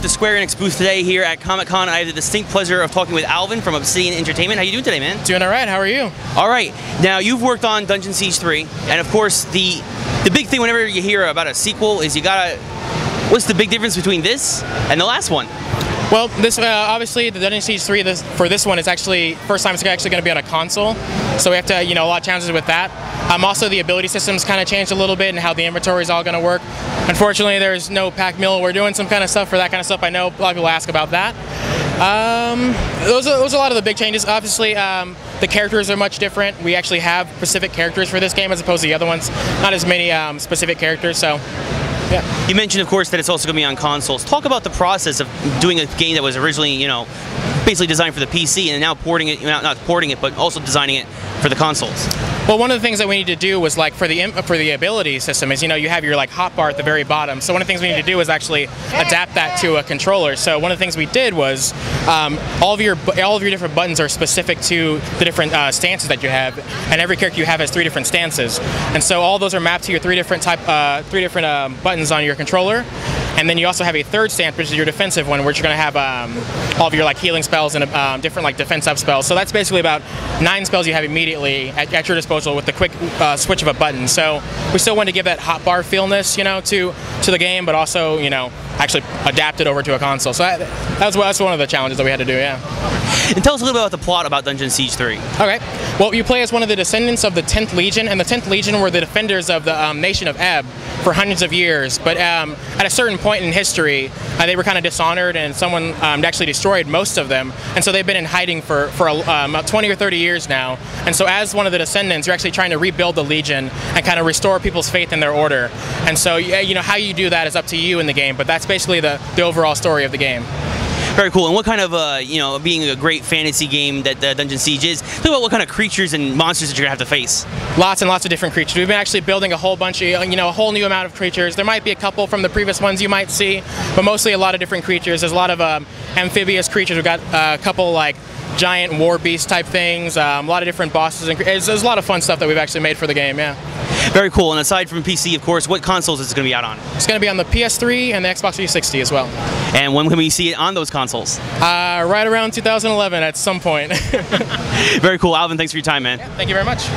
at the Square Enix booth today here at Comic-Con. I have the distinct pleasure of talking with Alvin from Obsidian Entertainment. How you doing today, man? Doing all right. How are you? All right. Now, you've worked on Dungeon Siege 3, and of course, the big thing whenever you hear about a sequel is you gotta... What's the big difference between this and the last one? Well, this obviously the Dungeon Siege 3 for this one is actually first time it's actually going to be on a console, so we have to a lot of challenges with that. Also, the ability systems kind of changed a little bit and how the inventory is all going to work. Unfortunately, there's no pack mill. We're doing some kind of stuff for that kind of stuff. I know a lot of people ask about that. Those are a lot of the big changes. Obviously, the characters are much different. We actually have specific characters for this game as opposed to the other ones. Not as many specific characters, so. Yeah. You mentioned, of course, that it's also going to be on consoles. Talk about the process of doing a game that was originally, basically designed for the PC and now porting it, not porting it, but also designing it for the consoles. Well, one of the things that we need to do was for the ability system is you have your hotbar at the very bottom. So one of the things we need to do is actually adapt that to a controller. So one of the things we did was all of your different buttons are specific to the different stances that you have, and every character you have has 3 different stances. And so all those are mapped to your 3 different buttons on your controller. And then you also have a third stance, which is your defensive one, which you're going to have all of your healing spells and different defense up spells. So that's basically about 9 spells you have immediately at your disposal with the quick switch of a button. So we still want to give that hotbar feelness, to the game, but also, actually adapt it over to a console. So that's one of the challenges that we had to do, yeah. And tell us a little bit about the plot about Dungeon Siege 3. Okay. Well, you play as one of the descendants of the 10th Legion, and the 10th Legion were the defenders of the nation of Ebb for hundreds of years. But at a certain point in history, they were kind of dishonored, and someone actually destroyed most of them. And so they've been in hiding for about 20 or 30 years now. And so as one of the descendants, you're actually trying to rebuild the Legion and kind of restore people's faith in their order. And so, how you do that is up to you in the game, but that's basically the overall story of the game. Very cool. And what kind of, being a great fantasy game that Dungeon Siege is, talk about what kind of creatures and monsters that you're going to have to face. Lots and lots of different creatures. We've been actually building a whole bunch of, a whole new amount of creatures. There might be a couple from the previous ones you might see, but mostly a lot of different creatures. There's a lot of amphibious creatures. We've got a couple giant war beast type things, a lot of different bosses, and there's a lot of fun stuff that we've actually made for the game, yeah. Very cool. And aside from PC, of course, what consoles is it going to be out on? It's going to be on the PS3 and the Xbox 360 as well. And when can we see it on those consoles? Right around 2011 at some point. Very cool. Alvin, thanks for your time, man. Yeah, thank you very much.